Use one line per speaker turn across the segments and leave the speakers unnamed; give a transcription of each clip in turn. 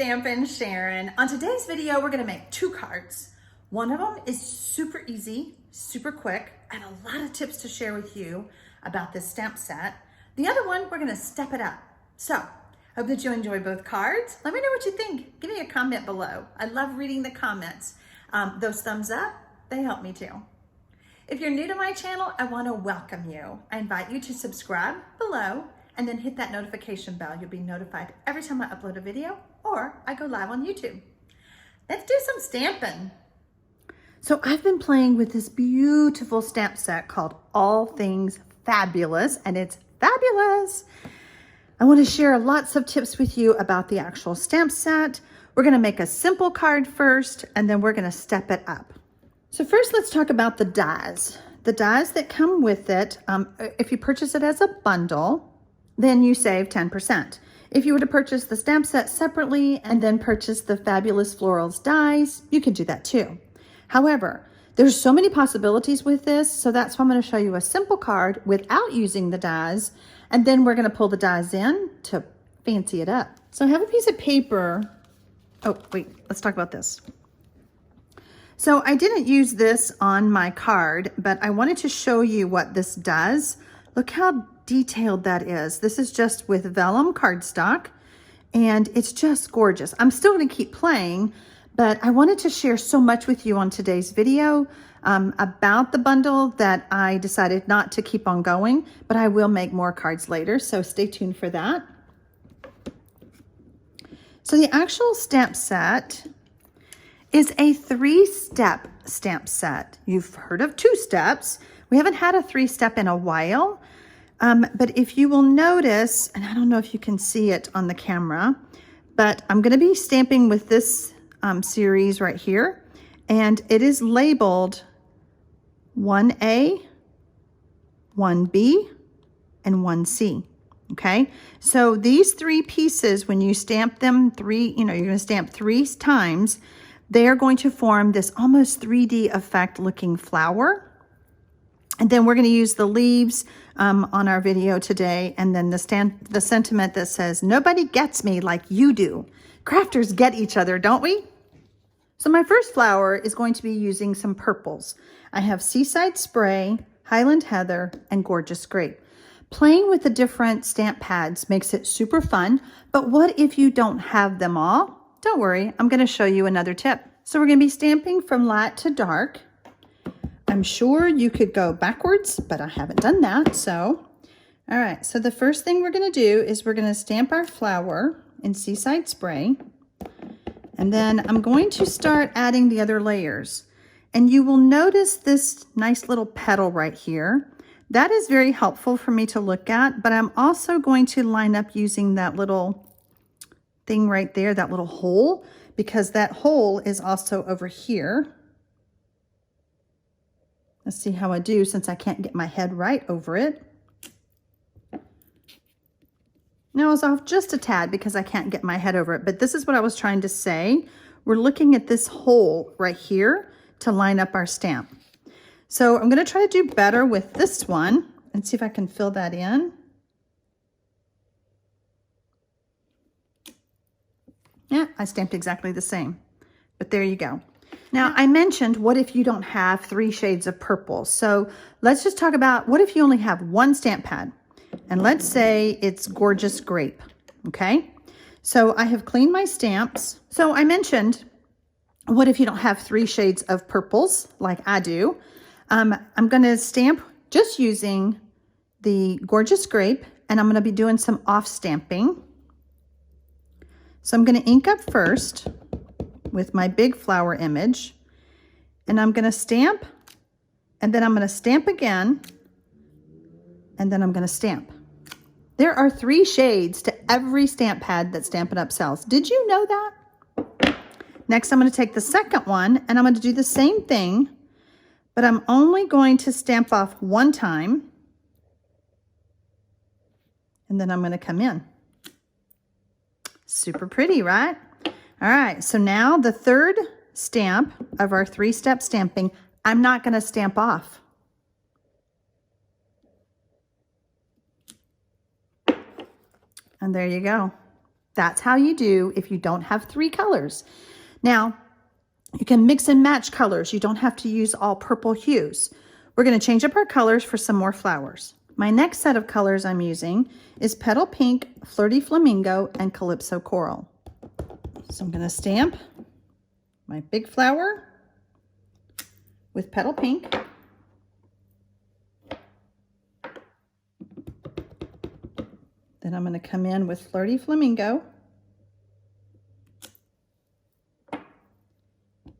TxStampin, Sharon. On today's video, we're gonna make 2 cards. One of them is super easy, super quick, and a lot of tips to share with you about this stamp set. The other one, we're gonna step it up. So, hope that you enjoy both cards. Let me know what you think. Give me a comment below. I love reading the comments. Those thumbs up, they help me too. If you're new to my channel, I wanna welcome you. I invite you to subscribe below and then hit that notification bell. You'll be notified every time I upload a video or I go live on YouTube. Let's do some stamping. So I've been playing with this beautiful stamp set called All Things Fabulous, and it's fabulous. I want to share lots of tips with you about the actual stamp set. We're going to make a simple card first, and then we're going to step it up. So first, let's talk about the dies. The dies that come with it, if you purchase it as a bundle, then you save 10%. If you were to purchase the stamp set separately and then purchase the Fabulous Florals dies, you can do that too. However, there's so many possibilities with this, so that's why I'm going to show you a simple card without using the dies, and then we're going to pull the dies in to fancy it up. So I have a piece of paper. Oh, wait, let's talk about this. So I didn't use this on my card, but I wanted to show you what this does. Look how detailed that is. This is just with vellum cardstock, and it's just gorgeous. I'm still going to keep playing, but I wanted to share so much with you on today's video about the bundle that I decided not to keep on going, but I will make more cards later, so stay tuned for that. So the actual stamp set is a 3-step stamp set. You've heard of 2 steps. We haven't had a 3-step in a while. But if you will notice, and I don't know if you can see it on the camera, but I'm going to be stamping with this series right here, and it is labeled 1A, 1B, and 1C. Okay, so these 3 pieces, when you stamp them you're going to stamp 3 times, they are going to form this almost 3D effect looking flower. And then we're going to use the leaves on our video today, and then the sentiment that says, nobody gets me like you do. Crafters get each other, don't we? So my first flower is going to be using some purples. I have Seaside Spray, Highland Heather, and Gorgeous Grape. Playing with the different stamp pads makes it super fun, but what if you don't have them all? Don't worry, I'm going to show you another tip. So we're going to be stamping from light to dark. I'm sure you could go backwards, but I haven't done that. So, all right. So the first thing we're going to do is we're going to stamp our flower in Seaside Spray. And then I'm going to start adding the other layers. And you will notice this nice little petal right here. That is very helpful for me to look at, but I'm also going to line up using that little thing right there, that little hole, because that hole is also over here. Let's see how I do since I can't get my head right over it. Now I was off just a tad because I can't get my head over it, but this is what I was trying to say. We're looking at this hole right here to line up our stamp. So I'm going to try to do better with this one and see if I can fill that in. Yeah, I stamped exactly the same, but there you go. Now, I mentioned, what if you don't have 3 shades of purple? So let's just talk about, what if you only have 1 stamp pad? And let's say it's Gorgeous Grape, okay? So I have cleaned my stamps. So I mentioned, what if you don't have 3 shades of purples like I do? I'm going to stamp just using the Gorgeous Grape, and I'm going to be doing some off stamping. So I'm going to ink up first with my big flower image, and I'm going to stamp, and then I'm going to stamp again, and then I'm going to stamp. There are 3 shades to every stamp pad that Stampin' Up sells. Did you know that? Next, I'm going to take the second one, and I'm going to do the same thing, but I'm only going to stamp off 1 time, and then I'm going to come in. Super pretty, right? All right, so now the 3rd stamp of our 3-step stamping, I'm not going to stamp off. And there you go. That's how you do if you don't have 3 colors. Now, you can mix and match colors. You don't have to use all purple hues. We're going to change up our colors for some more flowers. My next set of colors I'm using is Petal Pink, Flirty Flamingo, and Calypso Coral. So I'm going to stamp my big flower with Petal Pink. Then I'm going to come in with Flirty Flamingo.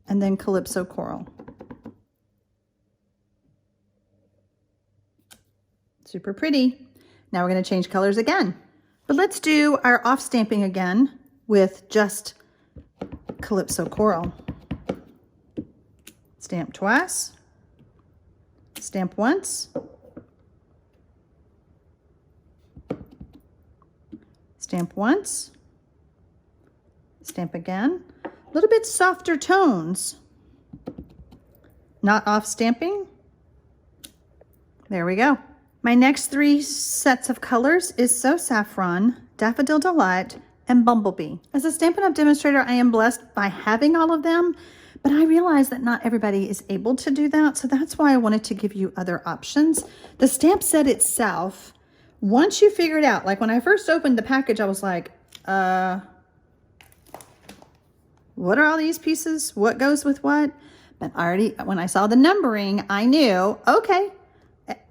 And then Calypso Coral. Super pretty. Now we're going to change colors again. But let's do our off stamping again with just Calypso Coral. Stamp twice. Stamp once. Stamp once. Stamp again. A little bit softer tones. Not off stamping. There we go. My next 3 sets of colors is So Saffron, Daffodil Delight, and Bumblebee. As a Stampin' Up! Demonstrator, I am blessed by having all of them, but I realize that not everybody is able to do that, so that's why I wanted to give you other options. The stamp set itself, once you figure it out, like when I first opened the package, I was like, what are all these pieces? What goes with what? But when I saw the numbering, I knew, okay,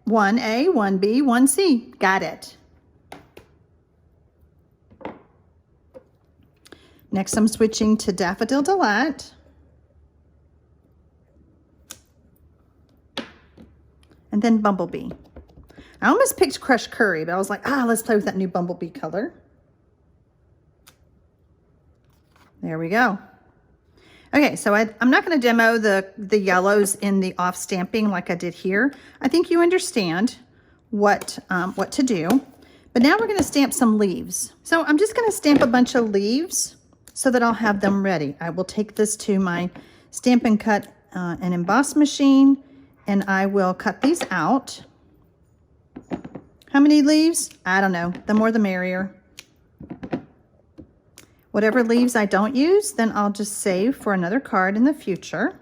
1A, 1B, 1C, got it. Next, I'm switching to Daffodil Delight. And then Bumblebee. I almost picked Crushed Curry, but I was like, let's play with that new Bumblebee color. There we go. Okay, so I'm not going to demo the yellows in the off stamping like I did here. I think you understand what to do. But now we're going to stamp some leaves. So I'm just going to stamp a bunch of leaves so that I'll have them ready. I will take this to my Stampin' Cut and Emboss machine, and I will cut these out. How many leaves? I don't know. The more the merrier. Whatever leaves I don't use, then I'll just save for another card in the future.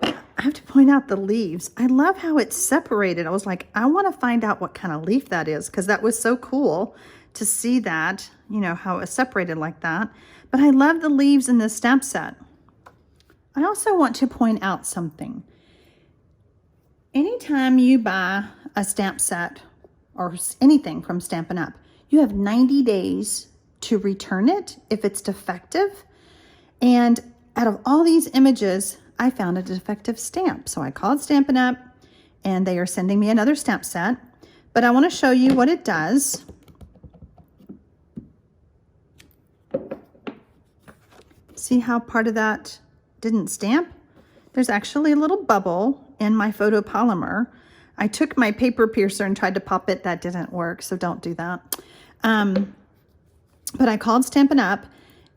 I have to point out the leaves. I love how it's separated. I was like, I want to find out what kind of leaf that is, because that was so cool to see that, you know, how it's separated like that. But I love the leaves in this stamp set. I also want to point out something. Anytime you buy a stamp set or anything from Stampin' Up, you have 90 days to return it if it's defective. And out of all these images, I found a defective stamp. So I called Stampin' Up and they are sending me another stamp set. But I want to show you what it does. See how part of that didn't stamp? There's actually a little bubble in my photopolymer. I took my paper piercer and tried to pop it. That didn't work, so don't do that. But I called Stampin' Up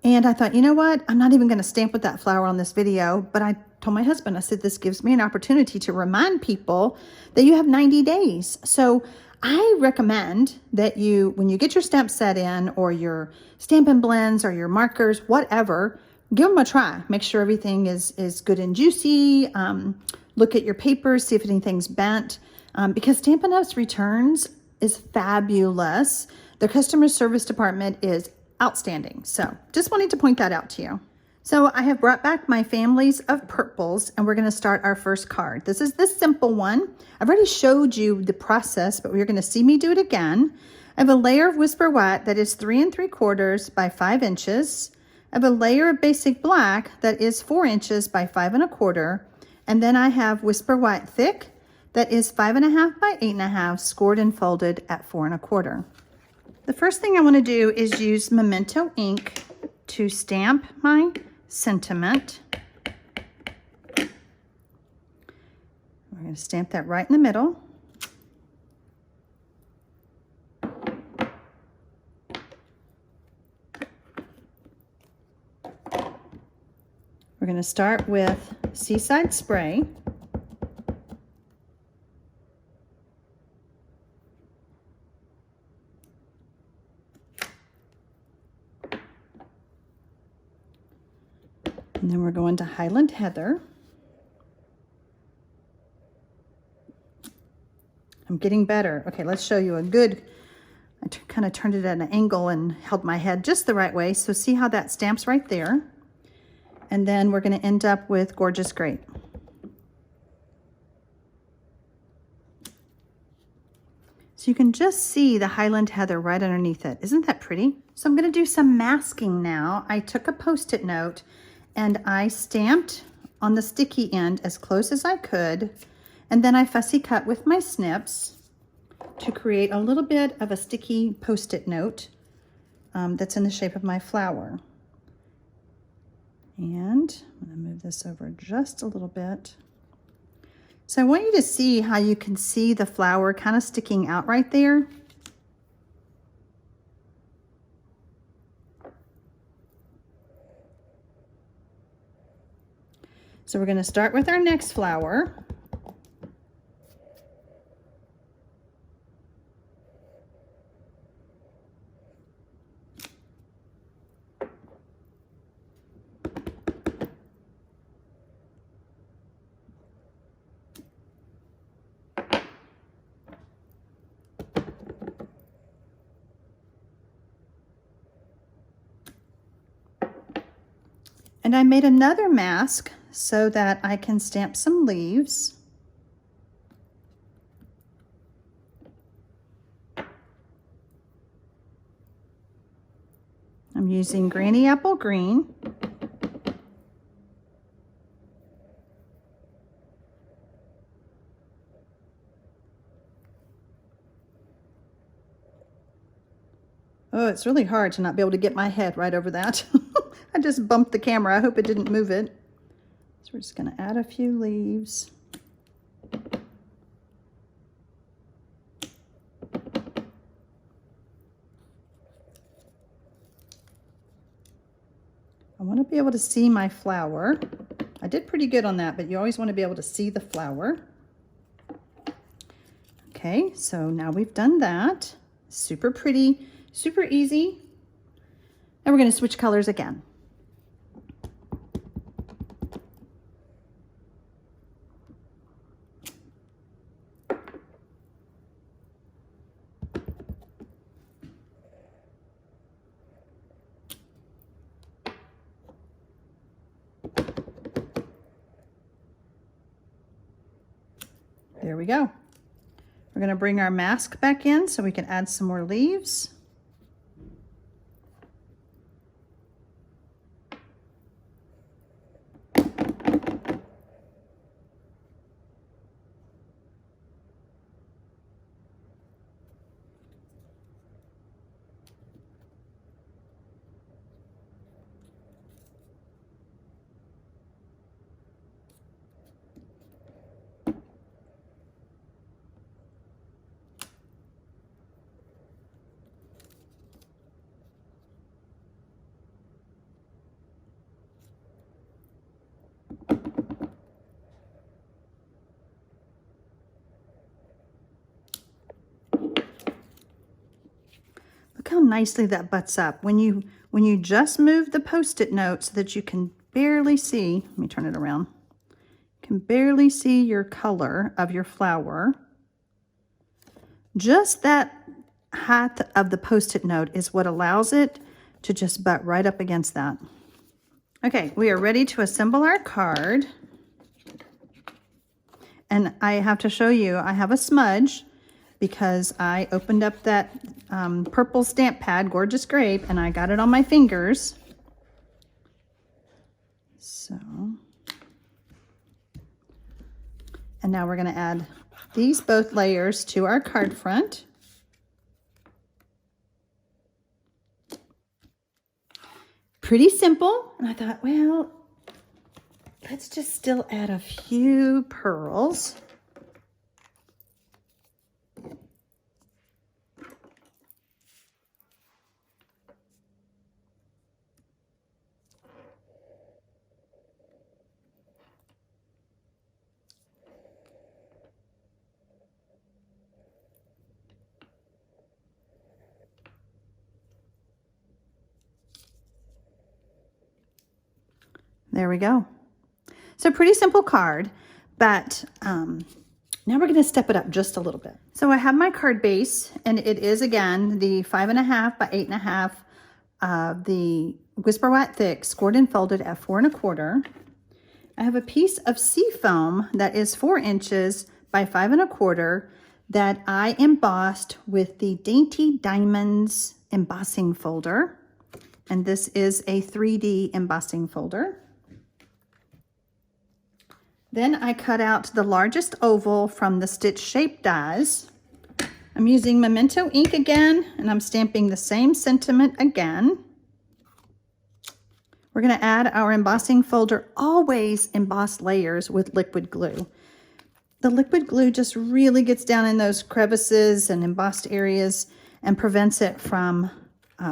and I thought, you know what? I'm not even going to stamp with that flower on this video, but I told my husband, I said, this gives me an opportunity to remind people that you have 90 days. So I recommend that you, when you get your stamp set in or your Stampin' Blends or your markers, whatever, give them a try. Make sure everything is good and juicy. Look at your papers, see if anything's bent. Because Stampin' Up's returns is fabulous. Their customer service department is outstanding. So just wanted to point that out to you. So I have brought back my families of purples and we're going to start our first card. This is the simple one. I've already showed you the process, but you're going to see me do it again. I have a layer of Whisper White that is 3 3/4 by 5 inches. I have a layer of basic black that is 4 inches by 5 1/4, and then I have Whisper White Thick that is 5 1/2 by 8 1/2, scored and folded at 4 1/4. The first thing I want to do is use Memento ink to stamp my sentiment. We're going to stamp that right in the middle. We're going to start with Seaside Spray. And then we're going to Highland Heather. I'm getting better. Okay, let's show you a good, I kind of turned it at an angle and held my head just the right way. So see how that stamps right there. And then we're going to end up with Gorgeous Grape. So you can just see the Highland Heather right underneath it. Isn't that pretty? So I'm going to do some masking now. I took a Post-it note and I stamped on the sticky end as close as I could. And then I fussy cut with my snips to create a little bit of a sticky Post-it note that's in the shape of my flower. And I'm going to move this over just a little bit. So I want you to see how you can see the flower kind of sticking out right there. So we're going to start with our next flower. And I made another mask so that I can stamp some leaves. I'm using Granny Apple Green. Oh, it's really hard to not be able to get my head right over that. I just bumped the camera. I hope it didn't move it. So we're just going to add a few leaves. I want to be able to see my flower. I did pretty good on that, but you always want to be able to see the flower. Okay, so now we've done that. Super pretty, super easy. And we're going to switch colors again. There we go. We're going to bring our mask back in so we can add some more leaves. Look how nicely that butts up. When you just move the Post-it note so that you can barely see, let me turn it around, you can barely see your color of your flower. Just that height of the Post-it note is what allows it to just butt right up against that. Okay, we are ready to assemble our card. And I have to show you, I have a smudge because I opened up that purple stamp pad, Gorgeous Grape, and I got it on my fingers. So, and now we're going to add these both layers to our card front. Pretty simple. And I thought, well, let's just still add a few pearls. There we go. So pretty simple card, but now we're going to step it up just a little bit. So I have my card base, and it is, again, the 5.5 by 8.5, the Whisper White Thick, scored and folded at 4 1/4. I have a piece of seafoam that is 4 inches by 5 1/4 that I embossed with the Dainty Diamonds embossing folder. And this is a 3D embossing folder. Then I cut out the largest oval from the stitch shape dies. I'm using Memento ink again, and I'm stamping the same sentiment again. We're going to add our embossing folder. Always emboss layers with liquid glue. The liquid glue just really gets down in those crevices and embossed areas and prevents it from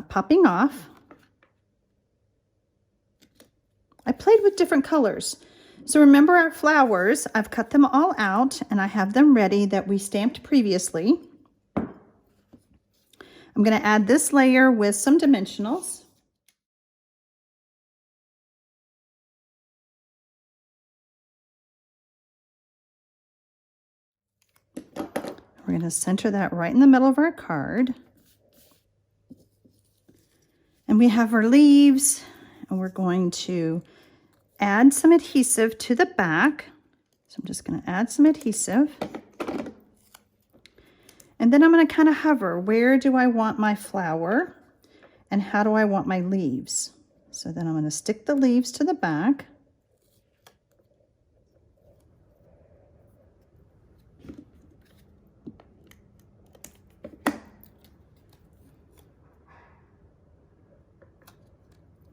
popping off. I played with different colors. So remember our flowers, I've cut them all out and I have them ready that we stamped previously. I'm going to add this layer with some dimensionals. We're going to center that right in the middle of our card. And we have our leaves, and we're going to add some adhesive to the back. So I'm just going to add some adhesive. And then I'm going to kind of hover. Where do I want my flower? And how do I want my leaves? So then I'm going to stick the leaves to the back.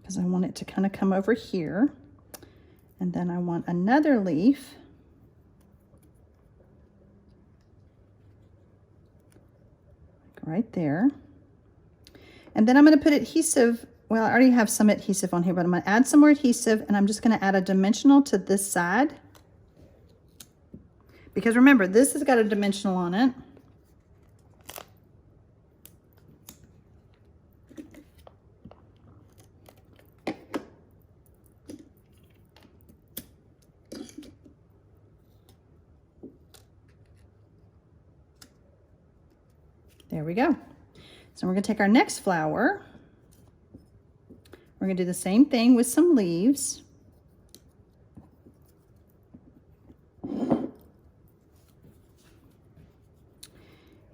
Because I want it to kind of come over here. And then I want another leaf. Right there. And then I'm going to put adhesive. Well, I already have some adhesive on here, but I'm going to add some more adhesive, and I'm just going to add a dimensional to this side. Because remember, this has got a dimensional on it. There we go. So we're going to take our next flower. We're going to do the same thing with some leaves.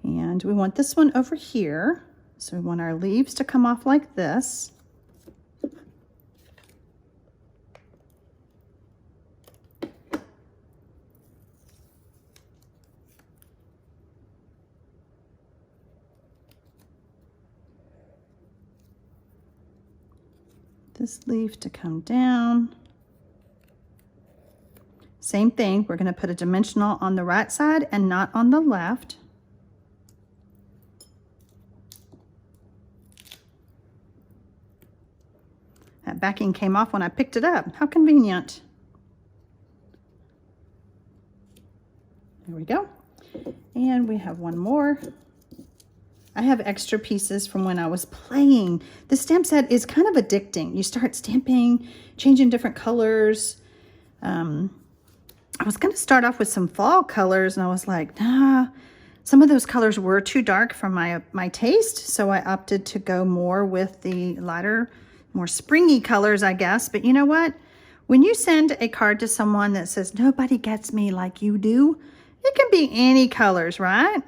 And we want this one over here. So we want our leaves to come off like this. This leaf to come down. Same thing, we're going to put a dimensional on the right side and not on the left. That backing came off when I picked it up. How convenient. There we go. And we have one more. I have extra pieces from when I was playing. The stamp set is kind of addicting. You start stamping, changing different colors. I was going to start off with some fall colors, and I was like, nah. Some of those colors were too dark for my taste, so I opted to go more with the lighter, more springy colors, I guess. But you know what? When you send a card to someone that says, nobody gets me like you do, it can be any colors, right?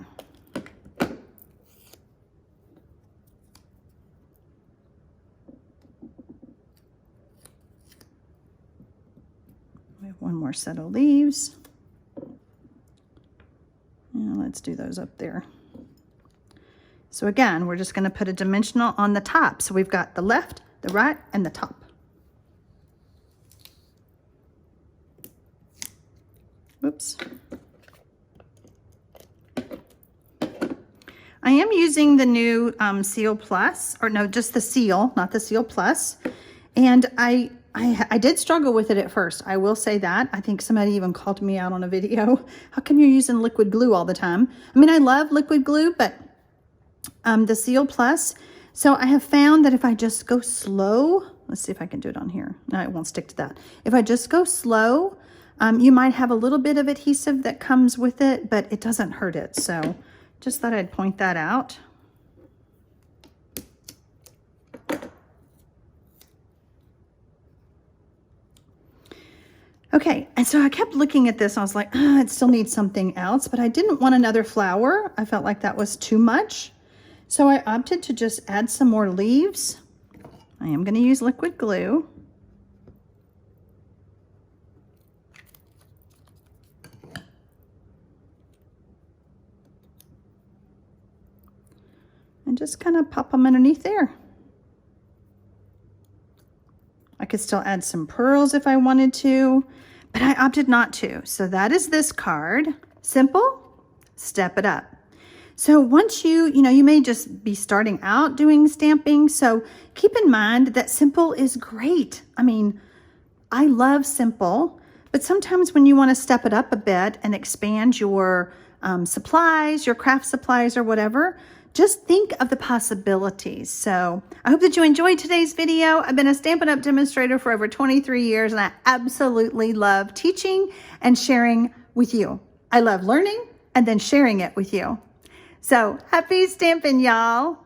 One more set of leaves. And let's do those up there. So again, we're just going to put a dimensional on the top. So we've got the left, the right, and the top. Whoops. I am using the new Seal Plus, or no, just the Seal, not the Seal Plus. And I did struggle with it at first. I will say that. I think somebody even called me out on a video. How come you're using liquid glue all the time? I mean, I love liquid glue, but the Seal Plus. So I have found that if I just go slow let's see if I can do it on here. No, it won't stick to that. If I just go slow, you might have a little bit of adhesive that comes with it, but it doesn't hurt it. So just thought I'd point that out. Okay, and so I kept looking at this and I was like, it still needs something else, but I didn't want another flower. I felt like that was too much. So I opted to just add some more leaves. I am going to use liquid glue. And just kind of pop them underneath there. I could still add some pearls if I wanted to, but I opted not to. So that is this card. Simple, step it up. So once you may just be starting out doing stamping. So keep in mind that simple is great. I mean, I love simple, but sometimes when you want to step it up a bit and expand your supplies, your craft supplies or whatever, just think of the possibilities. So I hope that you enjoyed today's video. I've been a Stampin' Up! Demonstrator for over 23 years, and I absolutely love teaching and sharing with you. I love learning and then sharing it with you. So happy stamping, y'all.